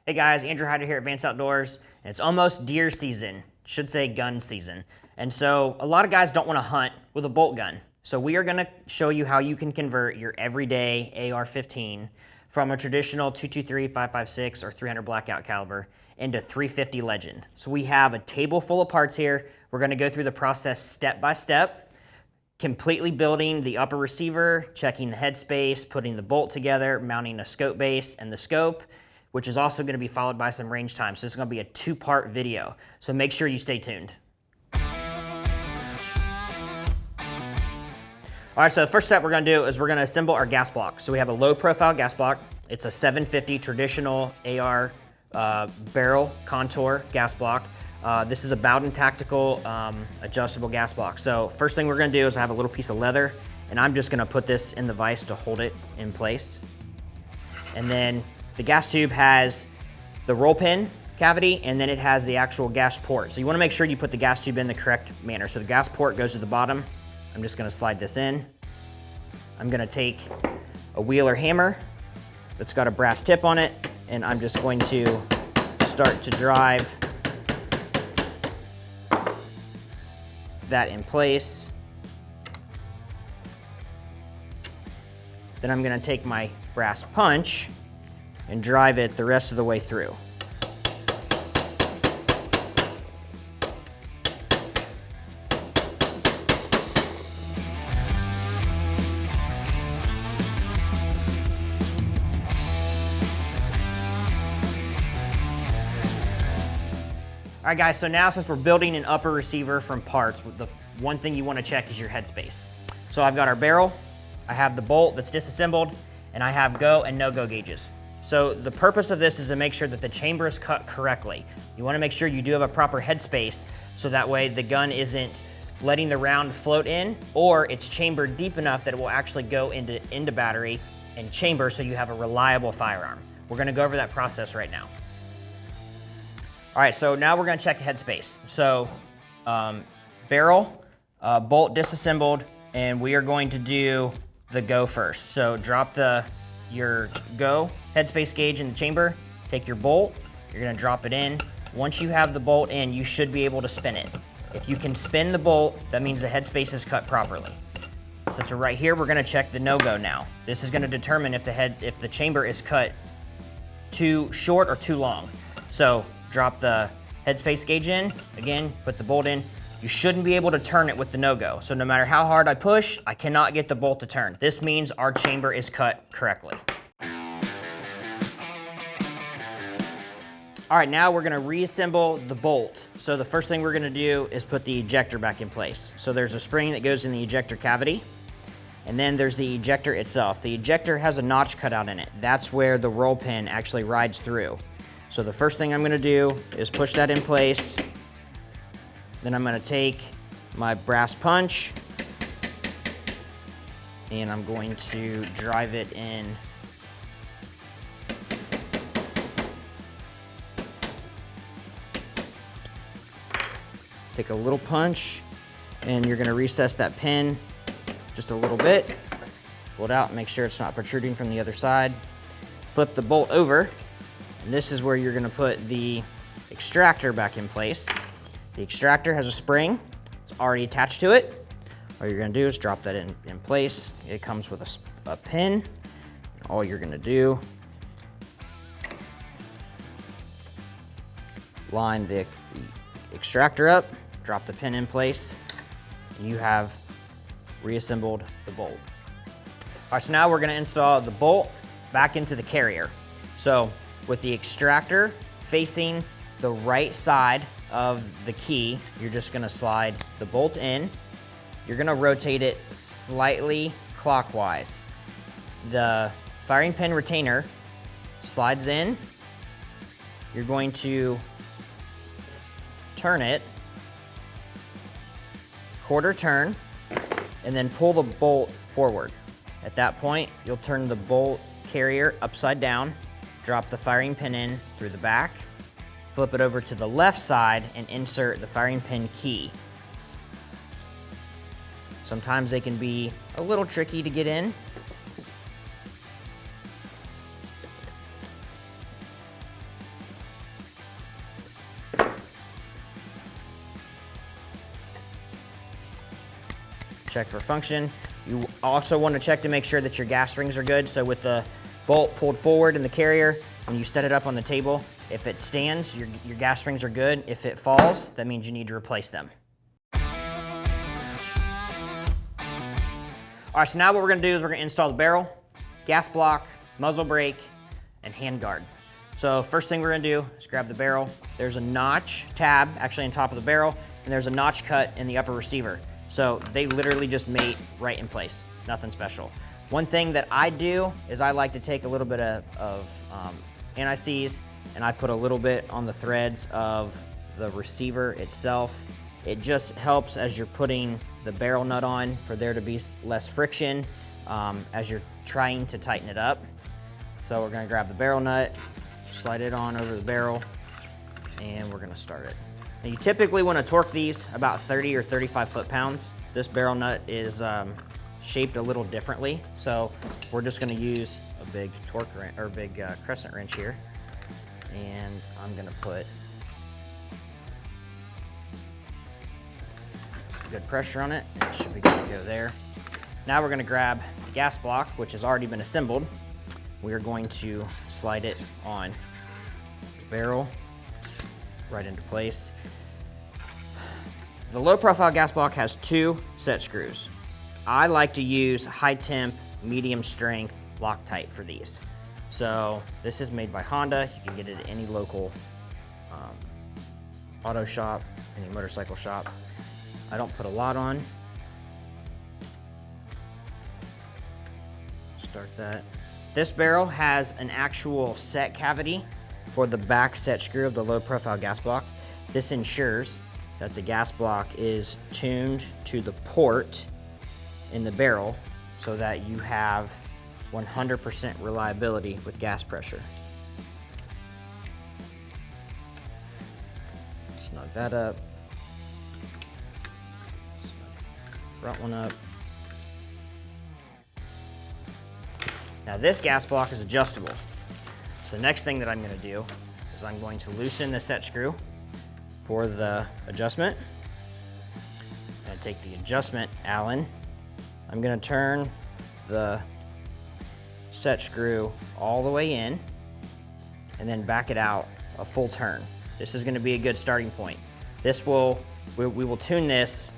Hey guys, Andrew Hyder here at Advanced Outdoors, and it's almost deer season, should say gun season. And so a lot of guys don't want to hunt with a bolt gun. So we are going to show you how you can convert your everyday AR-15 from a traditional 223, 5.56, or 300 blackout caliber into 350 Legend. So we have a table full of parts here. We're going to go through the process step by step, completely building the upper receiver, checking the headspace, putting the bolt together, mounting a scope base and the scope, which is also going to be followed by some range time. So this is going to be a two-part video. So make sure you stay tuned. All right, so the first step we're going to do is we're going to assemble our gas block. So we have a low-profile gas block. It's a 750 traditional AR barrel contour gas block. This is a Bowden Tactical adjustable gas block. So first thing we're going to do is I have a little piece of leather, and I'm just going to put this in the vise to hold it in place. And then the gas tube has the roll pin cavity, and then it has the actual gas port. So you want to make sure you put the gas tube in the correct manner. So the gas port goes to the bottom. I'm just going to slide this in. I'm going to take a wheel or hammer that's got a brass tip on it, and I'm just going to start to drive that in place. Then I'm going to take my brass punch and drive it the rest of the way through. All right guys, so now since we're building an upper receiver from parts, the one thing you want to check is your headspace. So I've got our barrel, I have the bolt that's disassembled, and I have go and no-go gauges. So the purpose of this is to make sure that the chamber is cut correctly. You want to make sure you do have a proper headspace so that way the gun isn't letting the round float in, or it's chambered deep enough that it will actually go into battery and chamber so you have a reliable firearm. We're going to go over that process right now. All right, so now we're going to check the headspace. So barrel, bolt disassembled, and we are going to do the go first. So drop your go headspace gauge in the chamber, take your bolt, you're going to drop it in. Once you have the bolt in, you should be able to spin it. If you can spin the bolt, that means the headspace is cut properly. So right here, we're going to check the no-go now. This is going to determine if the chamber is cut too short or too long. So drop the headspace gauge in, again, put the bolt in. You shouldn't be able to turn it with the no-go. So no matter how hard I push, I cannot get the bolt to turn. This means our chamber is cut correctly. All right, now we're gonna reassemble the bolt. So the first thing we're gonna do is put the ejector back in place. So there's a spring that goes in the ejector cavity, and then there's the ejector itself. The ejector has a notch cut out in it. That's where the roll pin actually rides through. So the first thing I'm gonna do is push that in place. Then I'm gonna take my brass punch and I'm going to drive it in. Take a little punch and you're gonna recess that pin just a little bit. Pull it out, make sure it's not protruding from the other side. Flip the bolt over, and this is where you're gonna put the extractor back in place. The extractor has a spring, it's already attached to it. All you're gonna do is drop that in place. It comes with a pin. All you're gonna do, line the extractor up, drop the pin in place, and you have reassembled the bolt. All right, so now we're gonna install the bolt back into the carrier. So with the extractor facing the right side of the key, you're just gonna slide the bolt in. You're gonna rotate it slightly clockwise. The firing pin retainer slides in. You're going to turn it, quarter turn, and then pull the bolt forward. At that point, you'll turn the bolt carrier upside down, drop the firing pin in through the back, flip it over to the left side and insert the firing pin key. Sometimes they can be a little tricky to get in. check for function. You also want to check to make sure that your gas rings are good. So with the bolt pulled forward in the carrier, when you set it up on the table, if it stands, your gas rings are good. If it falls, that means you need to replace them. All right, so now what we're gonna do is we're gonna install the barrel, gas block, muzzle brake, and handguard. So first thing we're gonna do is grab the barrel. There's a notch tab actually on top of the barrel, and there's a notch cut in the upper receiver. So they literally just mate right in place, nothing special. One thing that I do is I like to take a little bit of anti-seize, and I put a little bit on the threads of the receiver itself. It just helps as you're putting the barrel nut on for there to be less friction as you're trying to tighten it up. So we're gonna grab the barrel nut, slide it on over the barrel, and we're gonna start it. Now you typically wanna torque these about 30 or 35 foot-pounds. This barrel nut is shaped a little differently, so we're just gonna use a big torque wrench, or big crescent wrench here. And I'm gonna put some good pressure on it. It should be good to go there. Now we're gonna grab the gas block, which has already been assembled. We are going to slide it on the barrel right into place. The low profile gas block has 2 set screws. I like to use high temp, medium strength Loctite for these. So this is made by Honda. You can get it at any local auto shop, any motorcycle shop. I don't put a lot on. Start that. This barrel has an actual set cavity for the back set screw of the low profile gas block. This ensures that the gas block is tuned to the port in the barrel so that you have 100% reliability with gas pressure. Snug that up. Snug the front one up. Now this gas block is adjustable. So the next thing that I'm gonna do is I'm going to loosen the set screw for the adjustment. I'm gonna take the adjustment Allen. I'm gonna turn the set screw all the way in and then back it out a full turn. This is gonna be a good starting point. We will tune this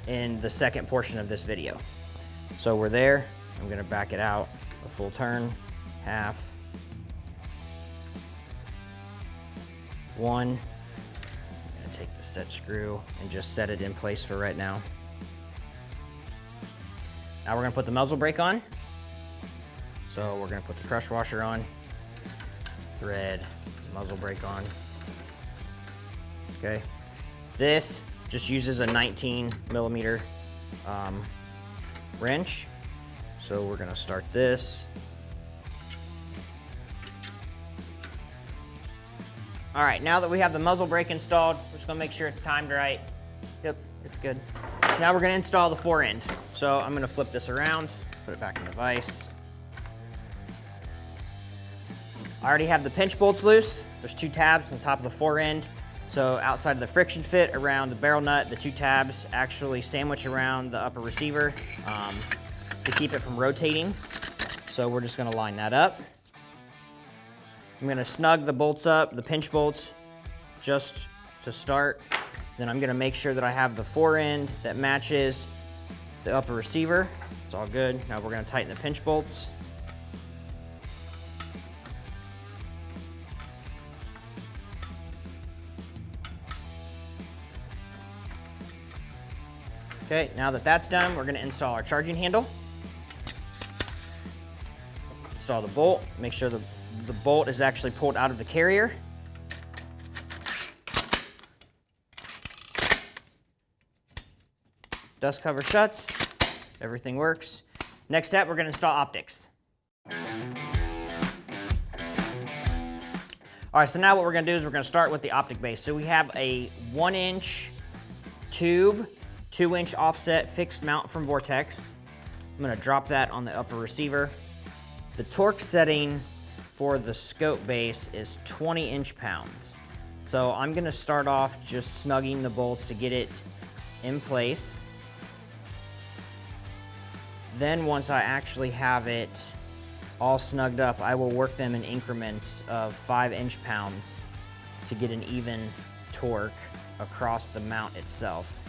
in the second portion of this video. So we're there. I'm gonna back it out a full turn, half, 1. I'm gonna take the set screw and just set it in place for right now. Now we're gonna put the muzzle brake on. So we're gonna put the crush washer on, thread, muzzle brake on. Okay. This just uses a 19mm wrench. So we're gonna start this. All right, now that we have the muzzle brake installed, we're just gonna make sure it's timed right. Yep, it's good. So now we're gonna install the forend. So I'm gonna flip this around, put it back in the vise. I already have the pinch bolts loose. There's 2 tabs on the top of the forend. So outside of the friction fit around the barrel nut, the 2 tabs actually sandwich around the upper receiver to keep it from rotating. So we're just gonna line that up. I'm gonna snug the bolts up, the pinch bolts, just to start. Then I'm gonna make sure that I have the forend that matches the upper receiver. It's all good. Now we're gonna tighten the pinch bolts. Okay, now that that's done, we're gonna install our charging handle. Install the bolt, make sure the bolt is actually pulled out of the carrier. Dust cover shuts, everything works. Next step, we're gonna install optics. All right, so now what we're gonna do is we're gonna start with the optic base. So we have a 1-inch tube, 2-inch offset fixed mount from Vortex. I'm gonna drop that on the upper receiver. The torque setting for the scope base is 20 inch-pounds. So I'm gonna start off just snugging the bolts to get it in place. Then once I actually have it all snugged up, I will work them in increments of 5 inch-pounds to get an even torque across the mount itself.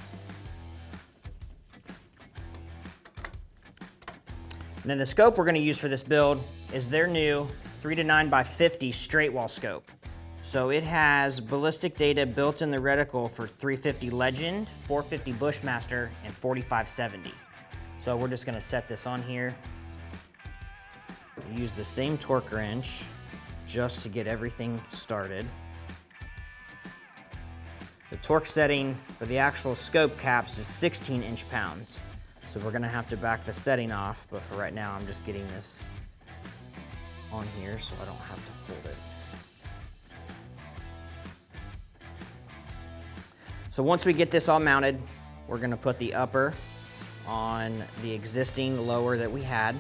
And then the scope we're going to use for this build is their new 3-9x50 straight wall scope. So it has ballistic data built in the reticle for 350 Legend, 450 Bushmaster, and 4570. So we're just going to set this on here. Use the same torque wrench just to get everything started. The torque setting for the actual scope caps is 16 inch-pounds. So we're gonna have to back the setting off, but for right now I'm just getting this on here so I don't have to hold it. So once we get this all mounted, we're gonna put the upper on the existing lower that we had.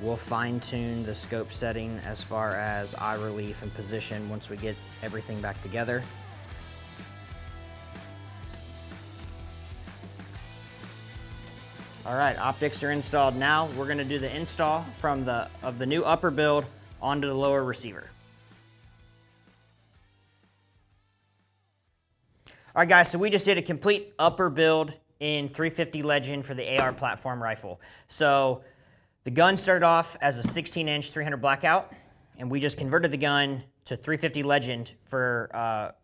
We'll fine tune the scope setting as far as eye relief and position once we get everything back together. All right, optics are installed. Now we're gonna do the install of the new upper build onto the lower receiver. All right guys, so we just did a complete upper build in 350 Legend for the AR platform rifle. So the gun started off as a 16-inch 300 blackout, and we just converted the gun to 350 Legend for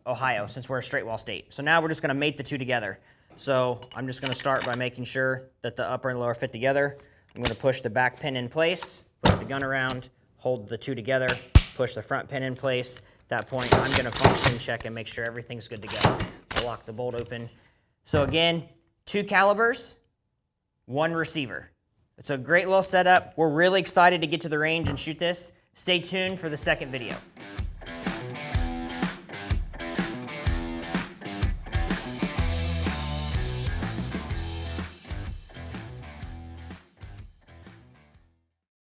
Ohio, since we're a straight wall state. So now we're just gonna mate the two together. So I'm just gonna start by making sure that the upper and lower fit together. I'm gonna push the back pin in place, flip the gun around, hold the two together, push the front pin in place. At that point, I'm gonna function check and make sure everything's good to go. I'll lock the bolt open. So again, 2 calibers, 1 receiver. It's a great little setup. We're really excited to get to the range and shoot this. Stay tuned for the second video.